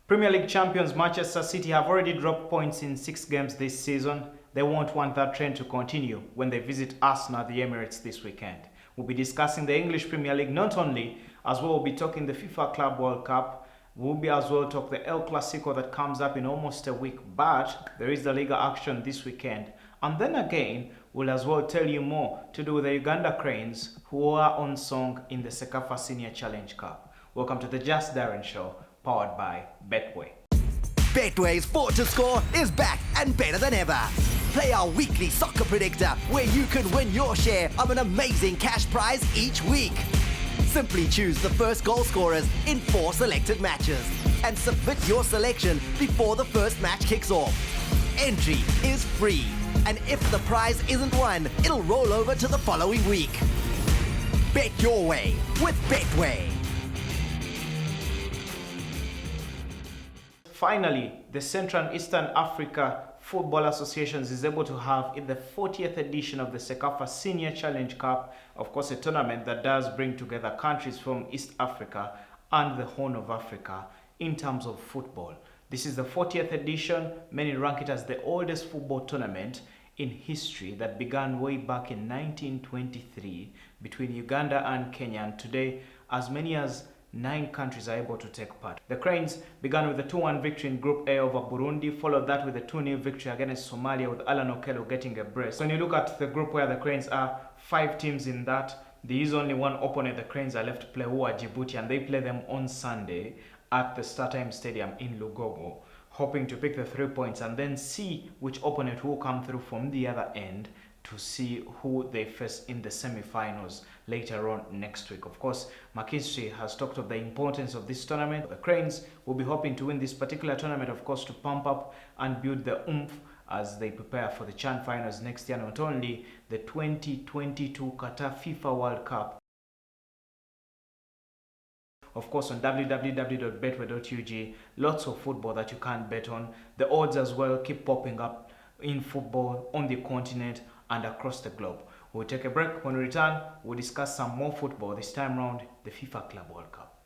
Premier League champions Manchester City have already dropped points in 6 games this season. They won't want that trend to continue when they visit Arsenal at the Emirates this weekend. We'll be discussing the English Premier League not only, as well we'll be talking the FIFA Club World Cup. We'll be as well talk the El Clasico that comes up in almost a week, but there is the Liga action this weekend. And then again, we'll as well tell you more to do with the Uganda Cranes who are on song in the Cecafa Senior Challenge Cup. Welcome to the Just Darren Show, powered by Betway. Betway's Fort to Score is back and better than ever. Play our weekly soccer predictor where you can win your share of an amazing cash prize each week. Simply choose the first goal scorers in 4 selected matches and submit your selection before the first match kicks off. Entry is free, and if the prize isn't won, it'll roll over to the following week. Bet your way with Betway. Finally, the Central and Eastern Africa Football Associations is able to have in the 40th edition of the Cecafa Senior Challenge Cup, of course a tournament that does bring together countries from East Africa and the Horn of Africa in terms of football. This is the 40th edition. Many rank it as the oldest football tournament in history that began way back in 1923 between Uganda and Kenya, and today as many as 9 countries are able to take part. The Cranes began with a 2-1 victory in Group A over Burundi, followed that with a 2-0 victory against Somalia with Allan getting a brace. When you look at the group where the Cranes are, 5 teams in that, there is only one opponent the Cranes are left to play, who are Djibouti, and they play them on Sunday at the StarTimes Stadium in Lugogo, hoping to pick the 3 points and then see which opponent will come through from the other end to see who they face in the semi-finals later on next week. Of course, McKinstry has talked of the importance of this tournament. The Cranes will be hoping to win this particular tournament, of course, to pump up and build the oomph as they prepare for the CHAN finals next year, not only the 2022 Qatar FIFA World Cup. Of course, on www.betway.ug, lots of football that you can't bet on. The odds as well keep popping up in football on the continent and across the globe. We'll take a break. When we return, we'll discuss some more football, this time round the FIFA Club World Cup.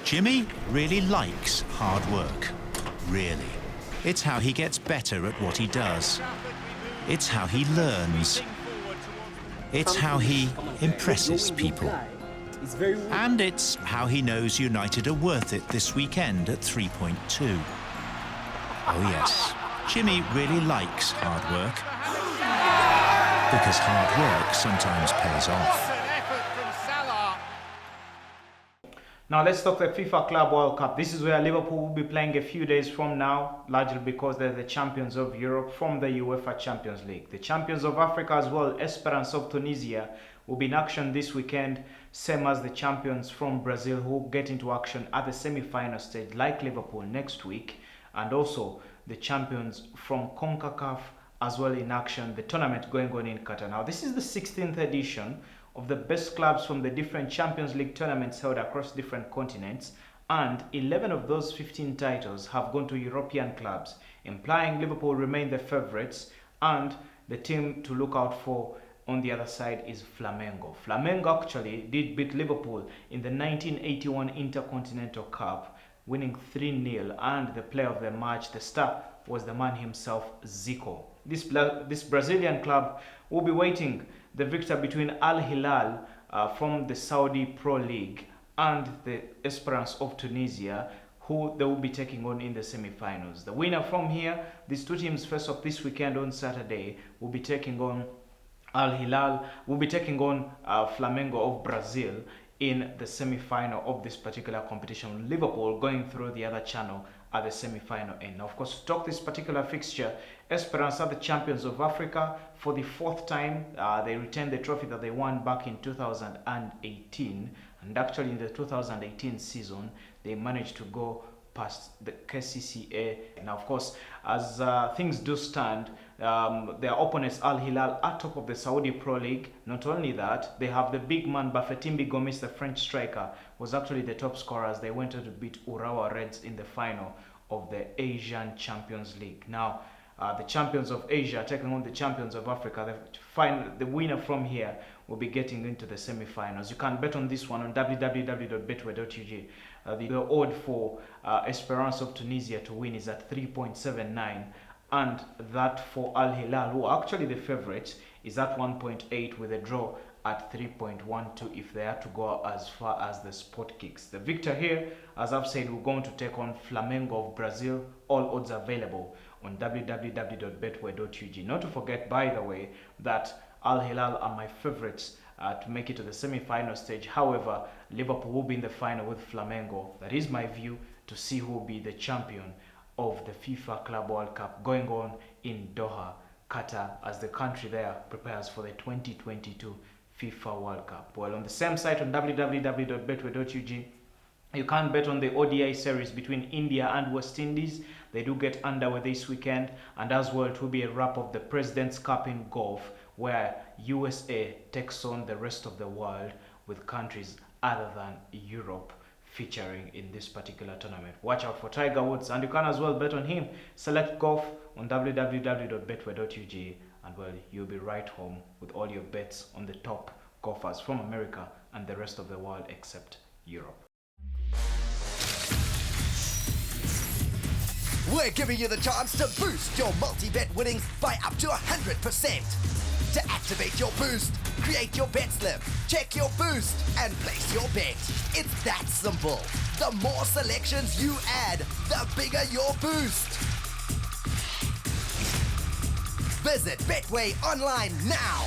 Jimmy really likes hard work. Really. It's how he gets better at what he does. It's how he learns. It's how he impresses people. And it's how he knows United are worth it this weekend at 3.2. Oh yes, Jimmy really likes hard work. Because hard work sometimes pays off. Now let's talk the FIFA Club World Cup. This is where Liverpool will be playing a few days from now, largely because they're the champions of Europe from the UEFA Champions League. The champions of Africa as well, Esperance of Tunisia, will be in action this weekend, same as the champions from Brazil who will get into action at the semi-final stage like Liverpool next week, and also the champions from CONCACAF as well in action, the tournament going on in Qatar. Now this is the 16th edition of the best clubs from the different Champions League tournaments held across different continents, and 11 of those 15 titles have gone to European clubs, implying Liverpool remain the favourites, and the team to look out for on the other side is Flamengo. Flamengo actually did beat Liverpool in the 1981 Intercontinental Cup, winning 3-0, and the player of the match, the star, was the man himself, Zico. This Brazilian club will be waiting the victor between Al Hilal from the Saudi Pro League and the Esperance of Tunisia, who they will be taking on in the semi-finals. The winner from here, these two teams face off this weekend on Saturday, will be taking on Al Hilal, will be taking on Flamengo of Brazil in the semi-final of this particular competition. Liverpool going through the other channel at the semi-final end. Now, of course, to talk this particular fixture, Esperance are the champions of Africa for the 4th time. They retained the trophy that they won back in 2018, and actually in the 2018 season, they managed to go past the KCCA. Now, of course, as things do stand, their opponents Al Hilal are top of the Saudi Pro League. Not only that, they have the big man Bafetimbi Gomis, the French striker, was actually the top scorer as they went on to beat Urawa Reds in the final of the Asian Champions League. Now, the champions of Asia taking on the champions of Africa. The winner from here will be getting into the semi-finals. You can bet on this one on www.betway.ug. The odd for Esperance of Tunisia to win is at 3.79, and that for Al Hilal, who are actually the favourites, is at 1.8 with a draw at 3.12 if they are to go as far as the spot kicks. The victor here, as I've said, we're going to take on Flamengo of Brazil. All odds available on www.betway.ug. Not to forget, by the way, that Al Hilal are my favourites to make it to the semi-final stage. However, Liverpool will be in the final with Flamengo. That is my view, to see who will be the champion of the FIFA Club World Cup going on in Doha, Qatar, as the country there prepares for the 2022 FIFA World Cup. Well, on the same site on www.betway.ug, you can bet on the ODI series between India and West Indies. They do get underway this weekend, and as well it will be a wrap of the President's Cup in golf, where USA takes on the rest of the world with countries other than Europe featuring in this particular tournament. Watch out for Tiger Woods, and you can as well bet on him. Select golf on www.betway.ug, and well, you'll be right home with all your bets on the top golfers from America and the rest of the world except Europe. We're giving you the chance to boost your multi-bet winnings by up to 100%. To activate your boost, create your bet slip, check your boost, and place your bet. It's that simple. The more selections you add, the bigger your boost. Visit Betway online now.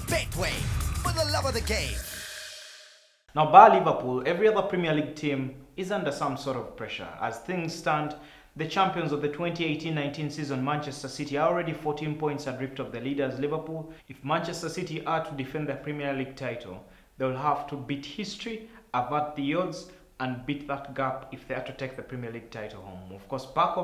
Betway, for the love of the game. Now, bar Liverpool, every other Premier League team is under some sort of pressure. As things stand, the champions of the 2018-19 season, Manchester City, are already 14 points adrift of the leaders, Liverpool. If Manchester City are to defend the Premier League title, they will have to beat history, avert the odds, and beat that gap if they are to take the Premier League title home. Of course, back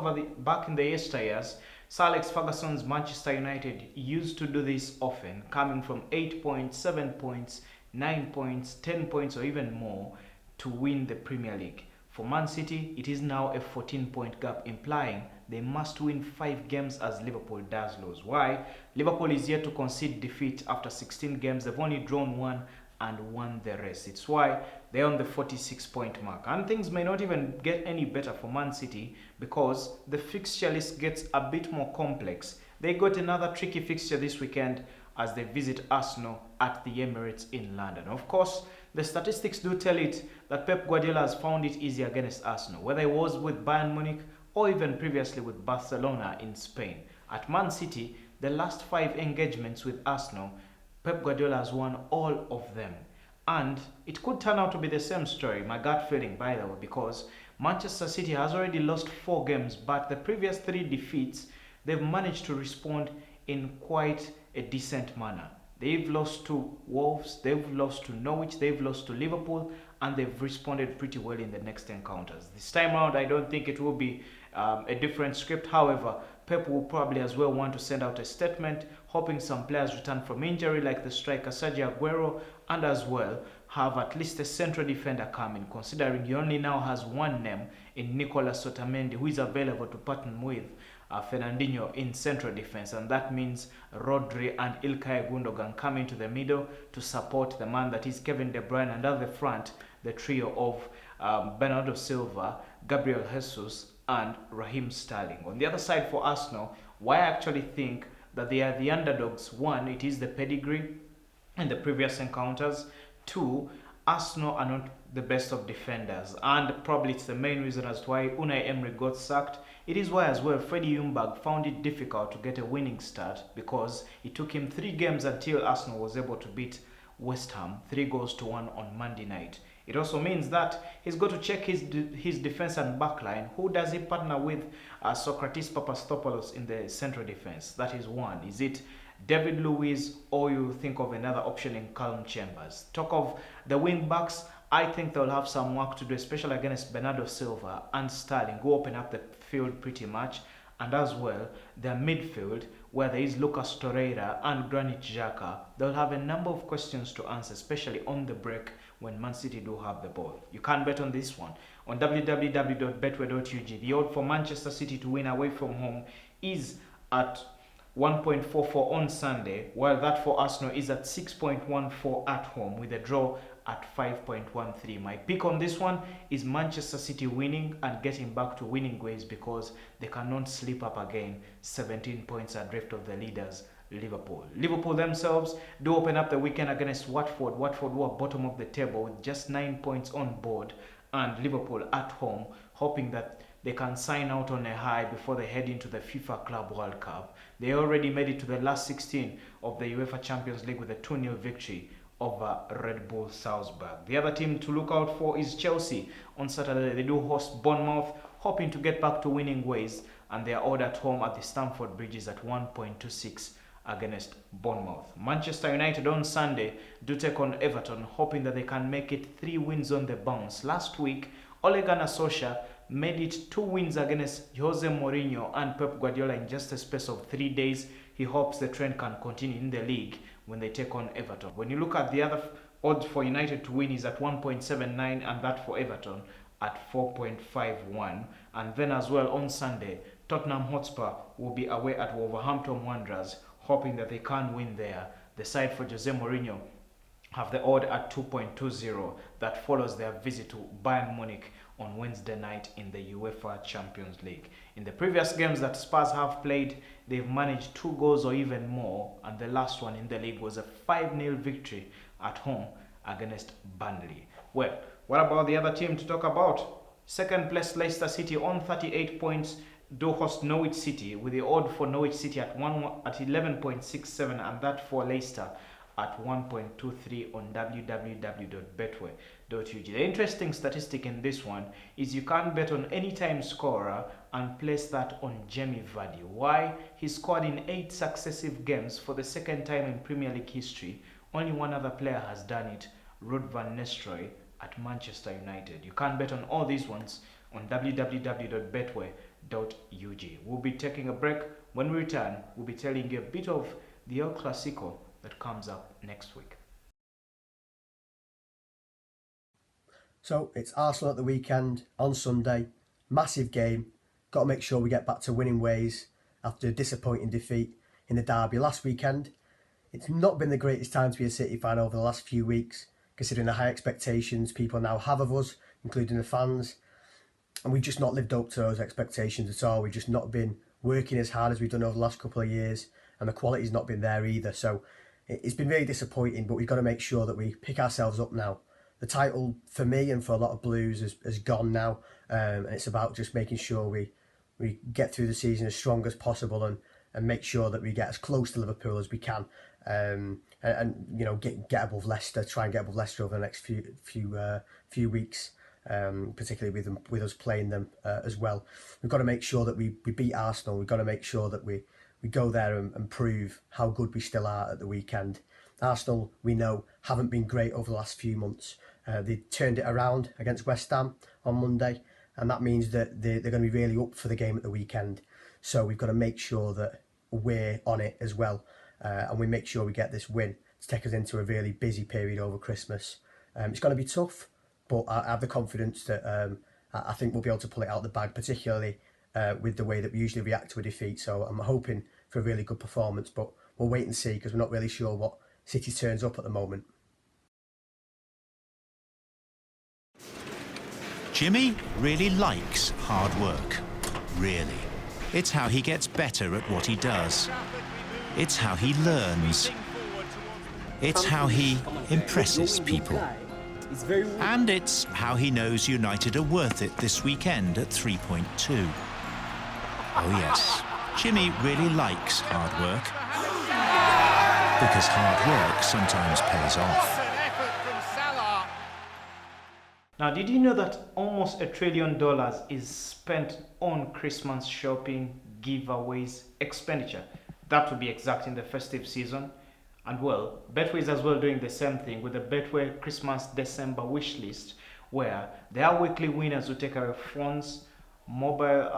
in the yesteryears, Sir Alex Ferguson's Manchester United used to do this often, coming from 8 points, 7 points, 9 points, 10 points, or even more to win the Premier League. For Man City, it is now a 14-point gap, implying they must win 5 games as Liverpool does lose. Why? Liverpool is yet to concede defeat after 16 games. They've only drawn 1 and won the rest. It's why they're on the 46-point mark. And things may not even get any better for Man City, because the fixture list gets a bit more complex. They got another tricky fixture this weekend as they visit Arsenal at the Emirates in London. Of course, the statistics do tell it that Pep Guardiola has found it easy against Arsenal, whether it was with Bayern Munich or even previously with Barcelona in Spain. At Man City, the last 5 engagements with Arsenal, Pep Guardiola has won all of them. And it could turn out to be the same story, my gut feeling, by the way, because Manchester City has already lost 4 games, but the previous 3 defeats, they've managed to respond in quite a decent manner. They've lost to Wolves, they've lost to Norwich, they've lost to Liverpool, and they've responded pretty well in the next encounters. This time around, I don't think it will be a different script. However, Pep will probably as well want to send out a statement, hoping some players return from injury like the striker Sergio Aguero, and as well have at least a central defender coming, considering he only now has one name in Nicolas Otamendi, who is available to partner with Fernandinho in central defense, and that means Rodri and Ilkay Gundogan coming to the middle to support the man that is Kevin De Bruyne, and at the front, the trio of Bernardo Silva, Gabriel Jesus, and Raheem Sterling. On the other side for Arsenal, why I actually think that they are the underdogs: 1, it is the pedigree in the previous encounters; 2, Arsenal are not the best of defenders, and probably it's the main reason as to why Unai Emery got sacked. It is why as well Freddie Ljungberg found it difficult to get a winning start, because it took him 3 games until Arsenal was able to beat West Ham 3-1 on Monday night. It also means that he's got to check his defense and backline. Who does he partner with? Socrates Papastopoulos in the central defense. That is 1. Is it David Luiz, or you think of another option in Callum Chambers? Talk of the wing backs, I think they'll have some work to do, especially against Bernardo Silva and Sterling, who open up the field pretty much. And as well, their midfield, where there is Lucas Torreira and Granit Xhaka, they'll have a number of questions to answer, especially on the break when Man City do have the ball. You can bet on this one on www.betway.ug. The odd for Manchester City to win away from home is at 1.44 on Sunday, while that for Arsenal is at 6.14 at home with a draw at 5.13. My pick on this one is Manchester City winning and getting back to winning ways because they cannot slip up again. 17 points adrift of the leaders, Liverpool. Liverpool themselves do open up the weekend against Watford. Watford were bottom of the table with just 9 points on board, and Liverpool at home hoping that they can sign out on a high before they head into the FIFA Club World Cup. They already made it to the last 16 of the UEFA Champions League with a 2-0 victory over Red Bull Salzburg. The other team to look out for is Chelsea. On Saturday, they do host Bournemouth, hoping to get back to winning ways, and they are odd at home at the Stamford Bridge is at 1.26 against Bournemouth. Manchester United on Sunday do take on Everton, hoping that they can make it 3 wins on the bounce. Last week, Ole Gunnar Solskjaer made it 2 wins against Jose Mourinho and Pep Guardiola in just a space of 3 days. He hopes the trend can continue in the league when they take on Everton. When you look at the other odds for United to win is at 1.79 and that for Everton at 4.51. And then as well on Sunday, Tottenham Hotspur will be away at Wolverhampton Wanderers, hoping that they can win there. The side for Jose Mourinho have the odd at 2.20 that follows their visit to Bayern Munich on Wednesday night in the UEFA Champions League. In the previous games that Spurs have played, they've managed 2 goals or even more, and the last one in the league was a 5-0 victory at home against Burnley. Well, what about the other team to talk about? Second place Leicester City on 38 points do host Norwich City with the odd for Norwich City at 11.67 and that for Leicester at 1.23 on www.betway.ug. The interesting statistic in this one is you can bet on any time scorer and place that on Jamie Vardy. Why? He scored in 8 successive games for the second time in Premier League history. Only one other player has done it, Ruud van Nistelrooy at Manchester United. You can bet on all these ones on www.betway.ug. We'll be taking a break. When we return, we'll be telling you a bit of the El Clasico that comes up next week. So it's Arsenal at the weekend on Sunday. Massive game. Got to make sure we get back to winning ways after a disappointing defeat in the derby last weekend. It's not been the greatest time to be a City fan over the last few weeks, considering the high expectations people now have of us, including the fans. And we've just not lived up to those expectations at all. We've just not been working as hard as we've done over the last couple of years, and the quality's not been there either. So it's been really disappointing, but we've got to make sure that we pick ourselves up now. The title, for me and for a lot of Blues, has gone now, and it's about just making sure we get through the season as strong as possible and make sure that we get as close to Liverpool as we can, and you know, get above Leicester, try and get above Leicester over the next few weeks, particularly with us playing them as well. We've got to make sure that we beat Arsenal. We've got to make sure that we go there and prove how good we still are at the weekend. Arsenal, we know, haven't been great over the last few months. They turned it around against West Ham on Monday, and that means that they're going to be really up for the game at the weekend. So we've got to make sure that we're on it as well, and we make sure we get this win to take us into a really busy period over Christmas. It's going to be tough, but I have the confidence that I think we'll be able to pull it out of the bag, particularly with the way that we usually react to a defeat. So I'm hoping for a really good performance, but we'll wait and see because we're not really sure what City turns up at the moment. Jimmy really likes hard work. Really. It's how he gets better at what he does. It's how he learns. It's how he impresses people. And it's how he knows United are worth it this weekend at 3.2. Oh yes, Jimmy really likes hard work. Because hard work sometimes pays off. Now, did you know that almost $1 trillion is spent on Christmas shopping, giveaways, expenditure? That to be exact in the festive season. And well, Betway is as well doing the same thing with the Betway Christmas December wish list, where there are weekly winners who take away phones, mobile,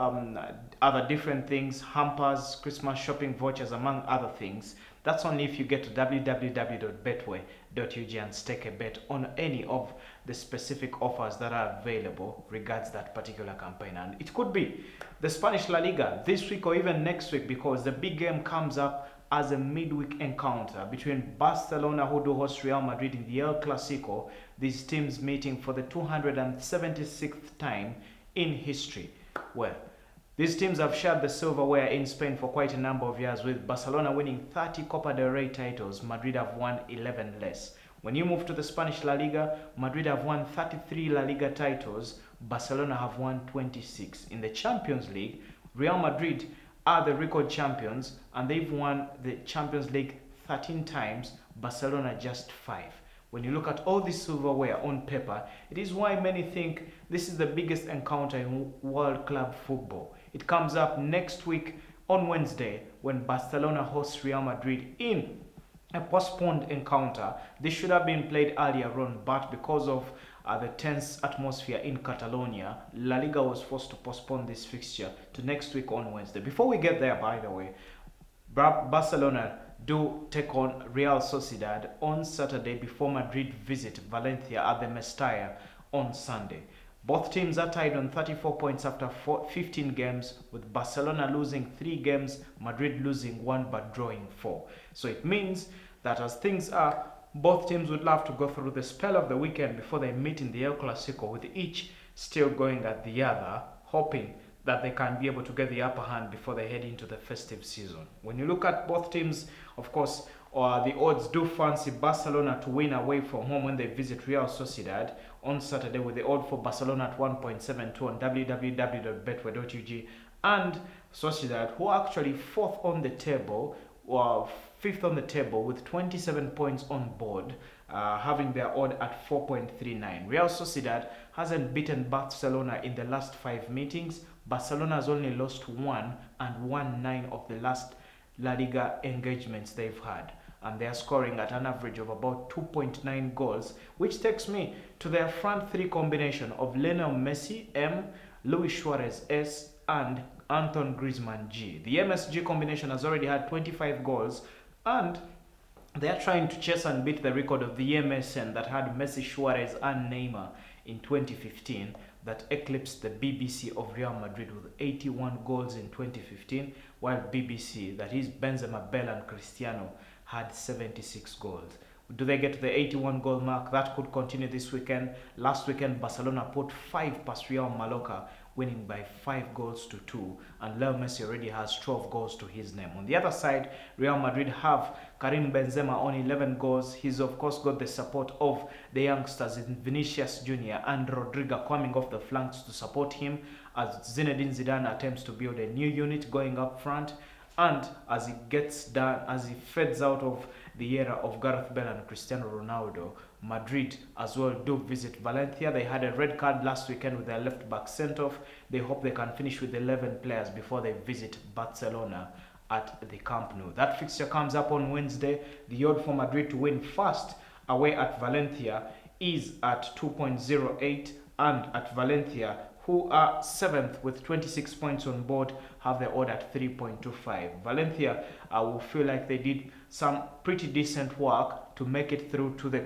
other different things, hampers, Christmas shopping vouchers, among other things. That's only if you get to www.betway.ug and stake a bet on any of the specific offers that are available regards that particular campaign. And it could be the Spanish La Liga this week or even next week, because the big game comes up as a midweek encounter between Barcelona, who do host Real Madrid in the El Clasico. These teams meeting for the 276th time in history. Well, these teams have shared the silverware in Spain for quite a number of years, with Barcelona winning 30 Copa del Rey titles. Madrid have won 11 less. When you move to the Spanish La Liga, Madrid have won 33 La Liga titles. Barcelona have won 26. In the Champions League, Real Madrid are the record champions, and they've won the Champions League 13 times. Barcelona just 5. When you look at all this silverware on paper, it is why many think this is the biggest encounter in world club football. It comes up next week on Wednesday when Barcelona hosts Real Madrid in a postponed encounter. This should have been played earlier on, but because of the tense atmosphere in Catalonia, La Liga was forced to postpone this fixture to next week on Wednesday. Before we get there, by the way, Barcelona do take on Real Sociedad on Saturday before Madrid visit Valencia at the Mestalla on Sunday. Both teams are tied on 34 points after 15 games, with Barcelona losing 3 games, Madrid losing 1 but drawing 4. So it means that as things are, both teams would love to go through the spell of the weekend before they meet in the El Clasico, with each still going at the other, hoping that they can be able to get the upper hand before they head into the festive season. When you look at both teams, of course, the odds do fancy Barcelona to win away from home when they visit Real Sociedad on Saturday, with the odd for Barcelona at 1.72 on www.betway.ug, and Sociedad, who are actually fourth on the table, or fifth on the table with 27 points on board, having their odd at 4.39. Real Sociedad hasn't beaten Barcelona in the last 5 meetings. Barcelona has only lost 1 and won 9 of the last La Liga engagements they've had, and they are scoring at an average of about 2.9 goals, which takes me to their front three combination of Lionel Messi, M, Luis Suarez, S, and Antoine Griezmann, G. The MSG combination has already had 25 goals, and they are trying to chase and beat the record of the MSN that had Messi, Suarez, and Neymar in 2015, that eclipsed the BBC of Real Madrid with 81 goals in 2015, while BBC, that is Benzema, Bale, and Cristiano, had 76 goals. Do they get to the 81 goal mark? That could continue this weekend. Last weekend, Barcelona put 5 past Real Mallorca, winning by 5 goals to 2, and Lionel Messi already has 12 goals to his name. On the other side, Real Madrid have Karim Benzema on 11 goals. He's of course got the support of the youngsters in Vinicius Jr. and Rodrigo coming off the flanks to support him, as Zinedine Zidane attempts to build a new unit going up front, and as he gets done, as he fades out of the era of Gareth Bale and Cristiano Ronaldo, Madrid as well do visit Valencia. They had a red card last weekend with their left back sent off. They hope they can finish with 11 players before they visit Barcelona at the Camp Nou. That fixture comes up on Wednesday. The odd for Madrid to win first away at Valencia is at 2.08, and at Valencia, who are 7th with 26 points on board, have the odd at 3.25. Valencia will feel like they did some pretty decent work to make it through to the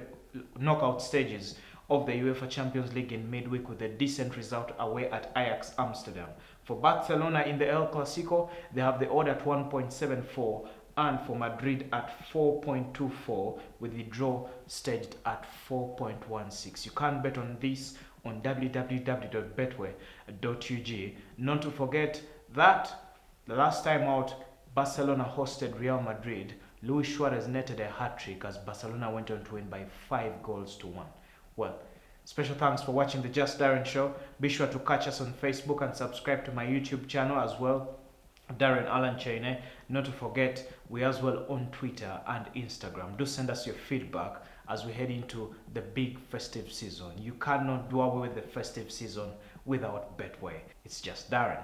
knockout stages of the UEFA Champions League in midweek with a decent result away at Ajax Amsterdam. For Barcelona in the El Clasico, they have the odd at 1.74, and for Madrid at 4.24, with the draw staged at 4.16. You can bet on this on www.betway.ug. Not to forget that the last time out, Barcelona hosted Real Madrid. Luis Suarez netted a hat-trick as Barcelona went on to win by 5 goals to 1. Well, special thanks for watching the Just Darren Show. Be sure to catch us on Facebook and subscribe to my YouTube channel as well, Darren Allan Kyeyune. Not to forget, we as well on Twitter and Instagram. Do send us your feedback as we head into the big festive season. You cannot do away with the festive season without Betway. It's Just Darren.